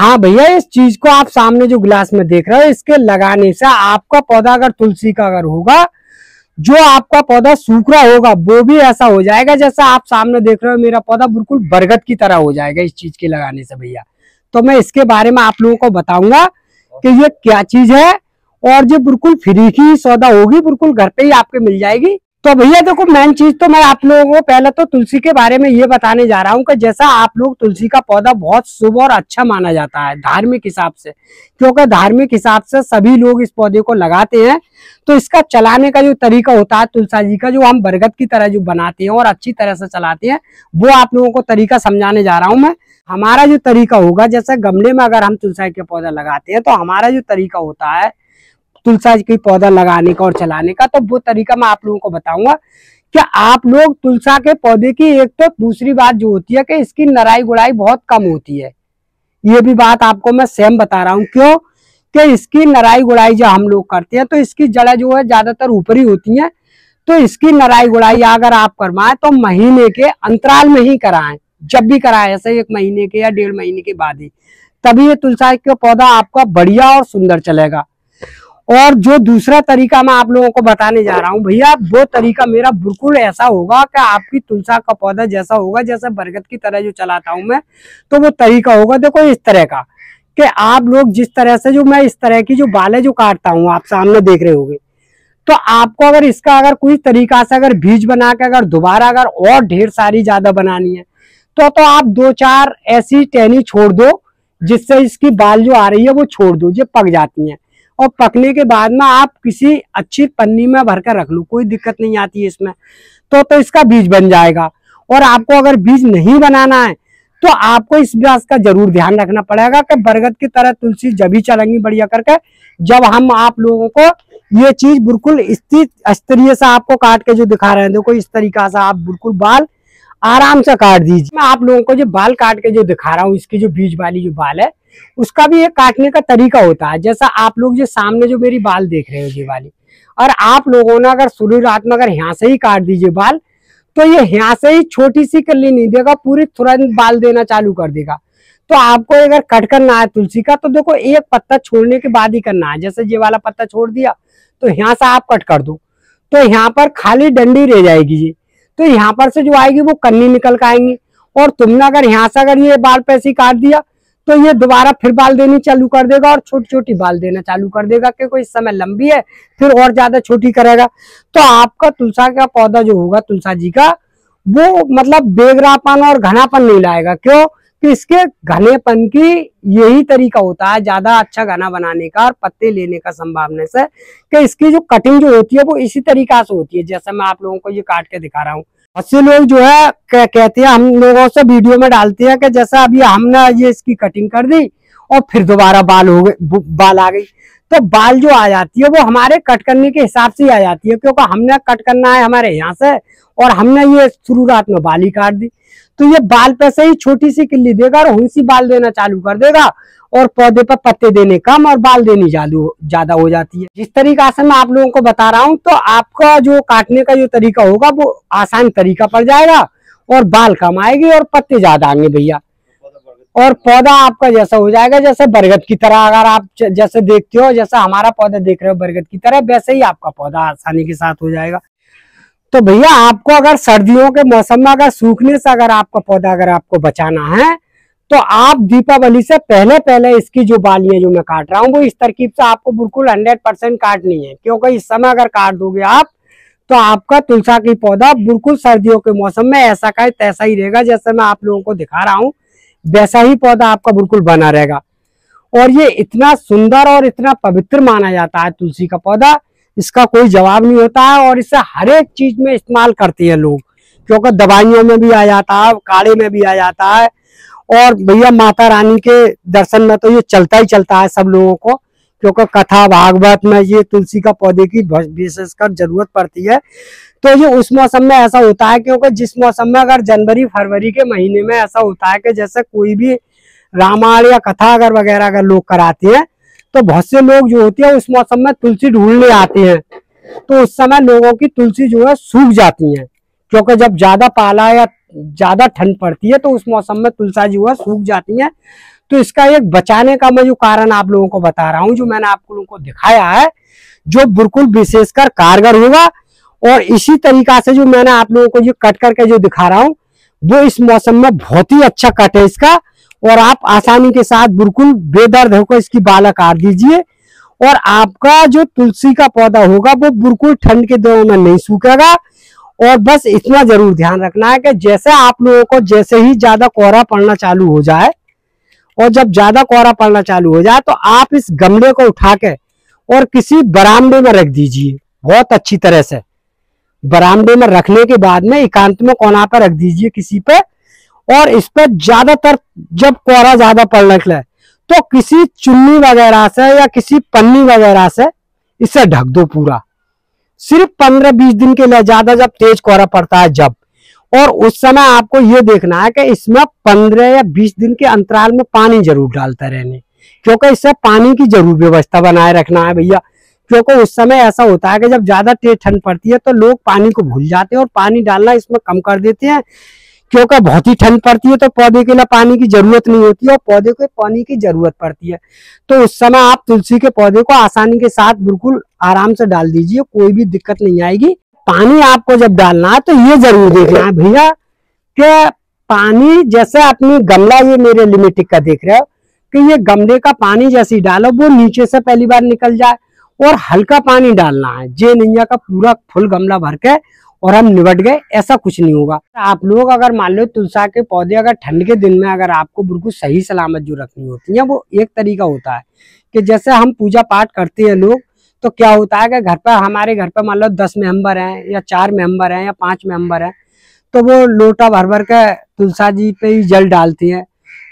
हाँ भैया, इस चीज को आप सामने जो गिलास में देख रहे हो, इसके लगाने से आपका पौधा अगर तुलसी का अगर होगा, जो आपका पौधा सूख रहा होगा वो भी ऐसा हो जाएगा जैसा आप सामने देख रहे हो। मेरा पौधा बिल्कुल बरगद की तरह हो जाएगा इस चीज के लगाने से भैया। तो मैं इसके बारे में आप लोगों को बताऊंगा कि ये क्या चीज है, और जो बिल्कुल फ्री की सौदा होगी, बिल्कुल घर पे ही आपके मिल जाएगी। तो भैया देखो, मेन चीज तो मैं आप लोगों को पहले तो तुलसी के बारे में ये बताने जा रहा हूँ कि जैसा आप लोग, तुलसी का पौधा बहुत शुभ और अच्छा माना जाता है धार्मिक हिसाब से, क्योंकि धार्मिक हिसाब से सभी लोग इस पौधे को लगाते हैं। तो इसका चलाने का जो तरीका होता है तुलसा जी का, जो हम बरगद की तरह जो बनाते हैं और अच्छी तरह से चलाते हैं, वो आप लोगों को तरीका समझाने जा रहा हूँ मैं। हमारा जो तरीका होगा, जैसे गमले में अगर हम तुलसा के पौधा लगाते हैं, तो हमारा जो तरीका होता है तुलसा की पौधा लगाने का और चलाने का, तो वो तरीका मैं आप लोगों को बताऊंगा कि आप लोग तुलसा के पौधे की, एक तो दूसरी बात जो होती है कि इसकी नराई गुड़ाई बहुत कम होती है। ये भी बात आपको मैं सेम बता रहा हूँ, क्यों कि इसकी नराई गुड़ाई जो हम लोग करते हैं, तो इसकी जड़ जो है ज्यादातर ऊपरी होती है। तो इसकी नराई गुड़ाई अगर आप करवाएं तो महीने के अंतराल में ही कराएं, जब भी कराएं, ऐसे 1 महीने के या 1.5 महीने के बाद ही, तभी ये तुलसा का पौधा आपका बढ़िया और सुंदर चलेगा। और जो दूसरा तरीका मैं आप लोगों को बताने जा रहा हूँ भैया, वो तरीका मेरा बिल्कुल ऐसा होगा कि आपकी तुलसा का पौधा जैसा होगा, जैसे बरगद की तरह जो चलाता हूं मैं, तो वो तरीका होगा देखो इस तरह का कि आप लोग जिस तरह से, जो मैं इस तरह की जो बालें जो काटता हूँ, आप सामने देख रहे होंगे, तो आपको अगर इसका अगर कोई तरीका से अगर बीज बना के अगर दोबारा अगर और ढेर सारी ज्यादा बनानी है, तो आप 2-4 ऐसी टहनी छोड़ दो, जिससे इसकी बाल जो आ रही है वो छोड़ दो, जो पक जाती हैं। और पकने के बाद में आप किसी अच्छी पन्नी में भरकर रख लो, कोई दिक्कत नहीं आती है इसमें। तो इसका बीज बन जाएगा। और आपको अगर बीज नहीं बनाना है, तो आपको इस बात का जरूर ध्यान रखना पड़ेगा कि बरगद की तरह तुलसी जब ही चलेंगी बढ़िया करके, जब हम आप लोगों को ये चीज बिल्कुल स्तरीय से आपको काट के जो दिखा रहे हैं, देखो इस तरीका से आप बिल्कुल बाल आराम से काट दीजिए। मैं आप लोगों को जो बाल काट के जो दिखा रहा हूँ, इसकी जो बीज वाली जो बाल है, उसका भी एक काटने का तरीका होता है। जैसा आप लोग जो सामने जो मेरी बाल देख रहे हो ये वाली, और आप लोगों ने अगर शुरू रात में अगर यहाँ से ही काट दीजिए बाल, तो ये यहाँ से ही छोटी सी कली नहीं देगा, पूरी तुरंत बाल देना चालू कर देगा। तो आपको अगर कट करना है तुलसी का, तो देखो एक पत्ता छोड़ने के बाद ही करना है। जैसे ये वाला पत्ता छोड़ दिया, तो यहाँ से आप कट कर दो, तो यहाँ पर खाली डंडी रह जाएगी जी। तो यहाँ पर से जो आएगी वो कन्नी निकल के आएंगी। और तुमने अगर यहाँ से अगर ये बाल पे ऐसे काट दिया, तो ये दोबारा फिर बाल देनी चालू कर देगा, और छोटी छोटी बाल देना चालू कर देगा, क्योंकि इस समय लंबी है, फिर और ज्यादा छोटी करेगा। तो आपका तुलसा का पौधा जो होगा तुलसा जी का, वो मतलब बेगरापन और घनापन नहीं लाएगा। क्यों कि इसके घनेपन की यही तरीका होता है ज्यादा अच्छा घना बनाने का और पत्ते लेने का संभावना से, कि इसकी जो कटिंग जो होती है वो इसी तरीका से होती है, जैसे मैं आप लोगों को ये काट के दिखा रहा हूँ। अच्छे लोग जो है कहते हैं, हम लोगों से वीडियो में डालते हैं कि जैसा अभी हमने ये इसकी कटिंग कर दी और फिर दोबारा बाल हो गए, बाल आ गई। तो बाल जो आ जाती है वो हमारे कट करने के हिसाब से ही आ जाती है, क्योंकि हमने कट करना है हमारे यहाँ से, और हमने ये शुरुआत में बाल ही काट दी। तो ये बाल पे से ही छोटी सी किल्ली देगा और हुंसी बाल देना चालू कर देगा, और पौधे पर पत्ते देने कम और बाल देनी ज्यादा हो जाती है। जिस तरीका से मैं आप लोगों को बता रहा हूँ, तो आपका जो काटने का जो तरीका होगा वो आसान तरीका पड़ जाएगा, और बाल कम आएंगे और पत्ते ज्यादा आएंगे भैया। और पौधा आपका जैसा हो जाएगा जैसे बरगद की तरह, अगर आप जैसे देखते हो, जैसा हमारा पौधा देख रहे हो बरगद की तरह, वैसे ही आपका पौधा आसानी के साथ हो जाएगा। तो भैया आपको अगर सर्दियों के मौसम में अगर सूखने से अगर आपका पौधा अगर आपको बचाना है, तो आप दीपावली से पहले पहले इसकी जो बालियां जो मैं काट रहा हूँ, वो इस तरकीब से आपको बिल्कुल 100% काटनी है। क्योंकि इस समय अगर काट दोगे आप, तो आपका तुलसा की पौधा बिल्कुल सर्दियों के मौसम में ऐसा का तैसा ही रहेगा, जैसे मैं आप लोगों को दिखा रहा हूँ, वैसा ही पौधा आपका बिल्कुल बना रहेगा। और ये इतना सुंदर और इतना पवित्र माना जाता है तुलसी का पौधा, इसका कोई जवाब नहीं होता है। और इसे हर एक चीज में इस्तेमाल करते हैं लोग, क्योंकि दवाइयों में भी आ जाता है, काढ़े में भी आ जाता है, और भैया माता रानी के दर्शन में तो ये चलता ही चलता है सब लोगों को, क्योंकि कथा भागवत में ये तुलसी का पौधे की विशेषकर जरूरत पड़ती है। तो ये उस मौसम में ऐसा होता है, क्योंकि जिस मौसम में अगर जनवरी फरवरी के महीने में ऐसा होता है कि जैसे कोई भी रामायण या कथा अगर वगैरह अगर लोग कराते हैं, तो बहुत से लोग जो होते हैं उस मौसम में तुलसी ढूंढने आते हैं। तो उस समय लोगों की तुलसी जो है सूख जाती है, क्योंकि जब ज्यादा पाला या ज्यादा ठंड पड़ती है, तो उस मौसम में तुलसा जो है सूख जाती है। तो इसका एक बचाने का मैं जो कारण आप लोगों को बता रहा हूं, जो मैंने आप लोगों को दिखाया है, जो बिल्कुल विशेषकर कारगर होगा। और इसी तरीका से जो मैंने आप लोगों को जो कट करके जो दिखा रहा हूं, वो इस मौसम में बहुत ही अच्छा कट है इसका। और आप आसानी के साथ बिल्कुल बेदर्द होकर इसकी बाला काट दीजिए। और आपका जो तुलसी का पौधा होगा वो बिल्कुल ठंड के दिनों में नहीं सूखेगा। और बस इतना जरूर ध्यान रखना है कि जैसे आप लोगों को जैसे ही ज्यादा कोहरा पड़ना चालू हो जाए, और जब ज्यादा कोहरा पड़ना चालू हो जाए, तो आप इस गमले को उठा के और किसी बरामदे में रख दीजिए। बहुत अच्छी तरह से बरामदे में रखने के बाद में एकांत में कोना पर रख दीजिए किसी पे। और इस पर ज्यादातर जब कोहरा ज्यादा पड़ने लगे तो किसी चुन्नी वगैरह से या किसी पन्नी वगैरह से इसे ढक दो पूरा, सिर्फ 15-20 दिन के लिए, ज्यादा जब तेज कोहरा पड़ता है जब। और उस समय आपको ये देखना है कि इसमें 15 या 20 दिन के अंतराल में पानी जरूर डालता रहने, क्योंकि इससे पानी की जरूर व्यवस्था बनाए रखना है भैया। क्योंकि उस समय ऐसा होता है कि जब ज्यादा तेज ठंड पड़ती है तो लोग पानी को भूल जाते हैं और पानी डालना इसमें कम कर देते हैं। क्योंकि बहुत ही ठंड पड़ती है तो पौधे के लिए पानी की जरूरत नहीं होती है, और पौधे को पानी की जरूरत पड़ती है। तो उस समय आप तुलसी के पौधे को आसानी के साथ बिल्कुल आराम से डाल दीजिए, कोई भी दिक्कत नहीं आएगी। पानी आपको जब डालना है तो ये जरूर देखना है भैया कि पानी जैसे अपनी गमला, ये मेरे लिमिटिक का देख रहे हो कि ये गमले का पानी जैसे ही डालो वो नीचे से पहली बार निकल जाए। और हल्का पानी डालना है, जे नैया का पूरा फुल गमला भर के और हम निबट गए, ऐसा कुछ नहीं होगा। आप लोग अगर मान लो तुलसा के पौधे अगर ठंड के दिन में अगर आपको बिल्कुल सही सलामत जो रखनी होती है, वो एक तरीका होता है कि जैसे हम पूजा पाठ करते हैं लोग, तो क्या होता है कि घर पर, हमारे घर पर मान लो 10 मेंबर हैं या 4 मेंबर हैं या 5 मेंबर हैं, तो वो लोटा भर भर के तुलसा जी पे ही जल डालती है।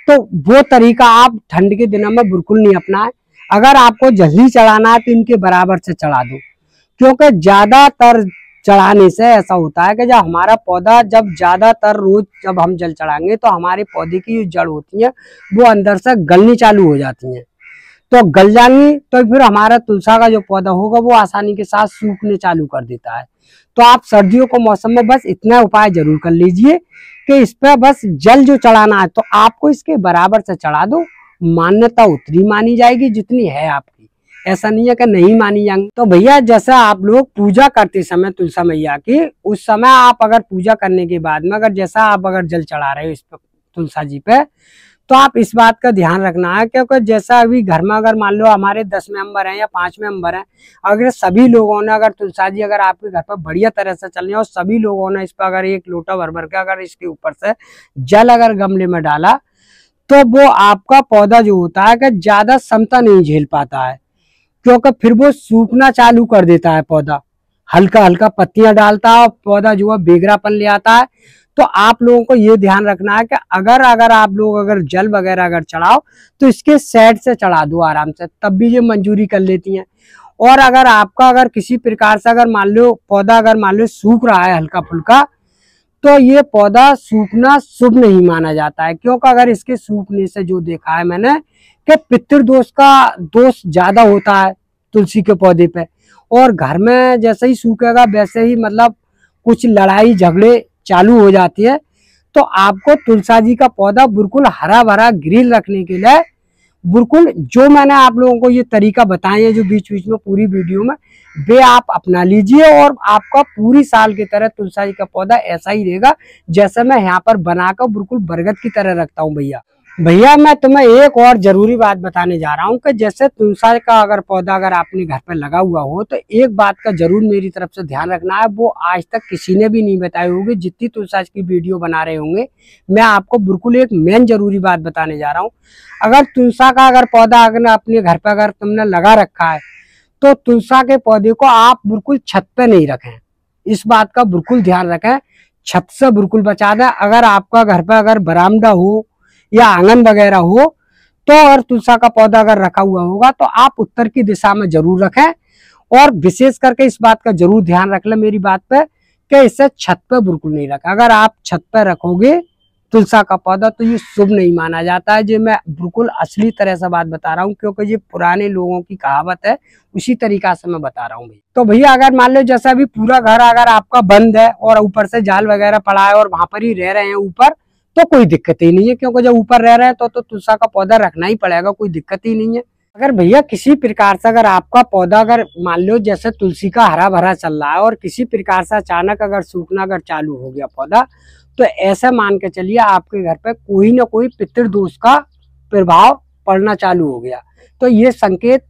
तो वो तरीका आप ठंड के दिनों में बिल्कुल नहीं अपनाएं। अगर आपको जल्दी चढ़ाना है तो इनके बराबर से चढ़ा दो, क्योंकि ज्यादातर चढ़ाने से ऐसा होता है कि जब हमारा पौधा, जब ज्यादातर रोज जब हम जल चढ़ाएंगे तो हमारे पौधे की जो जड़ होती है वो अंदर से गलनी चालू हो जाती हैं। तो गल जाएंगी तो फिर हमारा तुलसा का जो पौधा होगा वो आसानी के साथ सूखने चालू कर देता है। तो आप सर्दियों के मौसम में बस इतना उपाय जरूर कर लीजिए कि इस पर बस जल जो चढ़ाना है तो आपको इसके बराबर से चढ़ा दो। मान्यता उतनी मानी जाएगी जितनी है आपकी, ऐसा नहीं है कि नहीं मानी जाएंगी। तो भैया जैसा आप लोग पूजा करते समय तुलसा मैया की, उस समय आप अगर पूजा करने के बाद में अगर जैसा आप अगर जल चढ़ा रहे हो इस पर तुलसा जी पे, तो आप इस बात का ध्यान रखना है, क्योंकि जैसा अभी घर में अगर मान लो हमारे 10 मेंबर हैं या 5 मेंबर हैं, अगर सभी लोगों ने अगर तुलसा जी अगर आपके घर पर बढ़िया तरह से चल रही है और सभी लोगों ने इस पर अगर एक लोटा भर भर के अगर इसके ऊपर से जल अगर गमले में डाला, तो वो आपका पौधा जो होता है कि ज्यादा क्षमता नहीं झेल पाता है, क्योंकि फिर वो सूखना चालू कर देता है पौधा, हल्का हल्का पत्तियां डालता है और पौधा जो है बेगरापन ले आता है। तो आप लोगों को ये ध्यान रखना है कि अगर आप लोग अगर जल वगैरह अगर चढ़ाओ तो इसके साइड से चढ़ा दो आराम से, तब भी ये मंजूरी कर लेती हैं। और अगर आपका अगर किसी प्रकार से अगर मान लो पौधा अगर मान लो सूख रहा है हल्का फुल्का, तो ये पौधा सूखना शुभ नहीं माना जाता है, क्योंकि अगर इसके सूखने से जो देखा है मैंने कि पितृदोष का दोष ज्यादा होता है तुलसी के पौधे पे। और घर में जैसे ही सूखेगा वैसे ही मतलब कुछ लड़ाई झगड़े चालू हो जाती है। तो आपको तुलसा जी का पौधा बिल्कुल हरा भरा ग्रीन रखने के लिए बिल्कुल जो मैंने आप लोगों को ये तरीका बताए हैं जो बीच बीच में पूरी वीडियो में, वे आप अपना लीजिए और आपका पूरी साल की तरह तुलसा जी का पौधा ऐसा ही रहेगा जैसे मैं यहाँ पर बनाकर बिल्कुल बरगद की तरह रखता हूँ। भैया मैं तुम्हें एक और जरूरी बात बताने जा रहा हूँ कि जैसे तुलसा का अगर पौधा अगर आपने घर पर लगा हुआ हो तो एक बात का जरूर मेरी तरफ से ध्यान रखना है, वो आज तक किसी ने भी नहीं बताई होगी। जितनी तुलसा की वीडियो बना रहे होंगे मैं आपको बिल्कुल एक मेन जरूरी बात बताने जा रहा हूँ। अगर तुलसा का अगर पौधा अगर अपने घर पर अगर तुमने लगा रखा है तो तुलसा के पौधे को आप बिल्कुल छत पे नहीं रखें, इस बात का बिल्कुल ध्यान रखें, छत से बिल्कुल बचा दें। अगर आपका घर पर अगर बरामदा हो या आंगन वगैरह हो तो और तुलसा का पौधा अगर रखा हुआ होगा तो आप उत्तर की दिशा में जरूर रखें। और विशेष करके इस बात का जरूर ध्यान रख लें मेरी बात पे कि इसे छत पे बिल्कुल नहीं रखें। अगर आप छत पे रखोगे तुलसा का पौधा तो ये शुभ नहीं माना जाता है। जो मैं बिल्कुल असली तरह से बात बता रहा हूँ, क्योंकि ये पुराने लोगों की कहावत है, उसी तरीका से मैं बता रहा हूँ। तो भैया अगर मान लो जैसा भी पूरा घर अगर आपका बंद है और ऊपर से जाल वगैरह पड़ा है और वहां पर ही रह रहे हैं ऊपर, तो कोई दिक्कत ही नहीं है, क्योंकि जब ऊपर रह रहा है तो तुलसी का पौधा रखना ही पड़ेगा, कोई दिक्कत ही नहीं है। अगर भैया किसी प्रकार से अगर आपका पौधा अगर मान लो जैसे तुलसी का हरा भरा चल रहा है और किसी प्रकार से अचानक अगर सूखना अगर चालू हो गया पौधा, तो ऐसा मान के चलिए आपके घर पे कोई ना कोई पितृदोष का प्रभाव पड़ना चालू हो गया। तो ये संकेत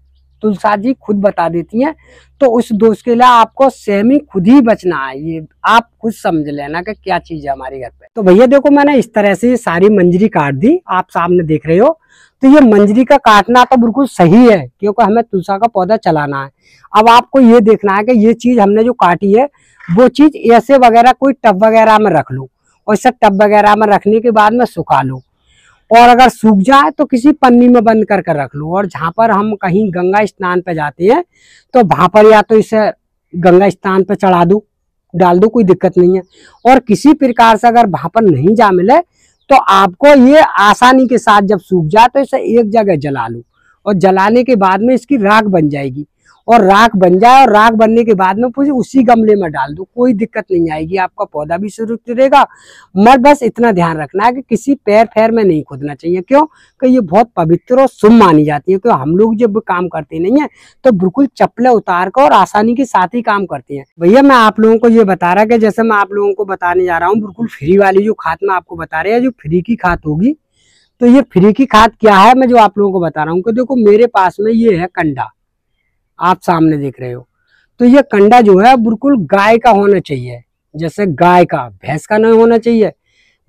तुलसा जी खुद बता देती हैं। तो उस दोष के लिए आपको स्वयं ही खुद ही बचना है, ये आप खुद समझ लेना कि क्या चीज है हमारे घर पे। तो भैया देखो मैंने इस तरह से सारी मंजरी काट दी, आप सामने देख रहे हो। तो ये मंजरी का काटना तो बिल्कुल सही है, क्योंकि हमें तुलसा का पौधा चलाना है। अब आपको ये देखना है कि ये चीज हमने जो काटी है वो चीज ऐसे वगैरह कोई टब वगैरह में रख लो, और इसे टब वगैरह में रखने के बाद में सुखा लो, और अगर सूख जाए तो किसी पन्नी में बंद करके रख लो। और जहां पर हम कहीं गंगा स्नान पे जाते हैं तो वहां पर या तो इसे गंगा स्नान पे चढ़ा दो, डाल दो, कोई दिक्कत नहीं है। और किसी प्रकार से अगर वहां पर नहीं जा मिले तो आपको ये आसानी के साथ जब सूख जाए तो इसे एक जगह जला लो, और जलाने के बाद में इसकी राख बन जाएगी। और राख बन जाए और राख बनने के बाद में फिर उसी गमले में डाल दो, कोई दिक्कत नहीं आएगी, आपका पौधा भी सुरक्षित रहेगा। मत बस इतना ध्यान रखना है कि किसी पैर फैर में नहीं खोदना चाहिए, क्यों कि ये बहुत पवित्र और शुभ मानी जाती है। क्यों हम लोग जब काम करते नहीं है तो बिल्कुल चप्पलें उतार कर और आसानी के साथ ही काम करते हैं। भैया मैं आप लोगों को ये बता रहा कि जैसे मैं आप लोगों को बताने जा रहा हूँ बिल्कुल फ्री वाली जो खाद मैं आपको बता रहे हैं, जो फ्री की खाद होगी। तो ये फ्री की खाद क्या है मैं जो आप लोगों को बता रहा हूँ कि देखो मेरे पास में ये है कंडा, आप सामने देख रहे हो। तो ये कंडा जो है बिल्कुल गाय का होना चाहिए, जैसे गाय का, भैंस का नहीं होना चाहिए,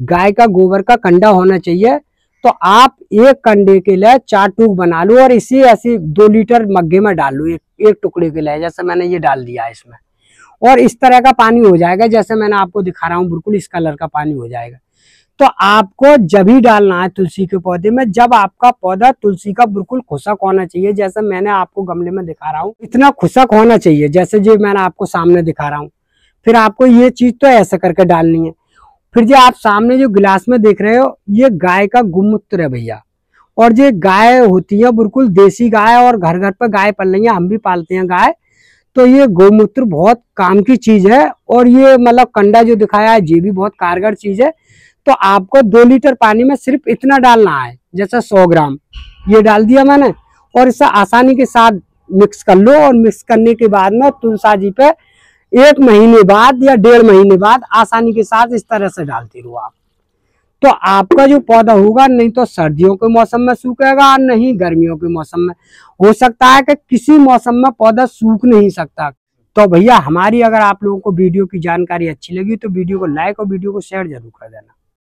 गाय का गोबर का कंडा होना चाहिए। तो आप एक कंडे के लिए 4 टूक बना लो और इसी ऐसे 2 लीटर मग्गे में डाल लो, एक टुकड़े के लिए, जैसे मैंने ये डाल दिया है इसमें। और इस तरह का पानी हो जाएगा जैसे मैंने आपको दिखा रहा हूँ, बिल्कुल इस कलर का पानी हो जाएगा। तो आपको जब ही डालना है तुलसी के पौधे में, जब आपका पौधा तुलसी का बिल्कुल खुशक होना चाहिए, जैसे मैंने आपको गमले में दिखा रहा हूँ इतना खुशक होना चाहिए, जैसे जो मैंने आपको सामने दिखा रहा हूँ। फिर आपको ये चीज तो ऐसे करके डालनी है। फिर जो आप सामने जो गिलास में देख रहे हो ये गाय का गोमूत्र है भैया। और जो गाय होती है बिल्कुल देसी गाय, और घर घर पर गाय पल रही है, हम भी पालते हैं गाय। तो ये गोमूत्र बहुत काम की चीज है, और ये मतलब कंडा जो दिखाया है ये भी बहुत कारगर चीज है। तो आपको 2 लीटर पानी में सिर्फ इतना डालना है, जैसे 100 ग्राम ये डाल दिया मैंने, और इसे आसानी के साथ मिक्स कर लो। और मिक्स करने के बाद में तुलसा जी पे 1 महीने बाद या 1.5 महीने बाद आसानी के साथ इस तरह से डालते रहो आप। तो आपका जो पौधा होगा नहीं तो सर्दियों के मौसम में सूखेगा, नहीं गर्मियों के मौसम में। हो सकता है कि किसी मौसम में पौधा सूख नहीं सकता। तो भैया हमारी अगर आप लोगों को वीडियो की जानकारी अच्छी लगी तो वीडियो को लाइक और वीडियो को शेयर जरूर कर देना।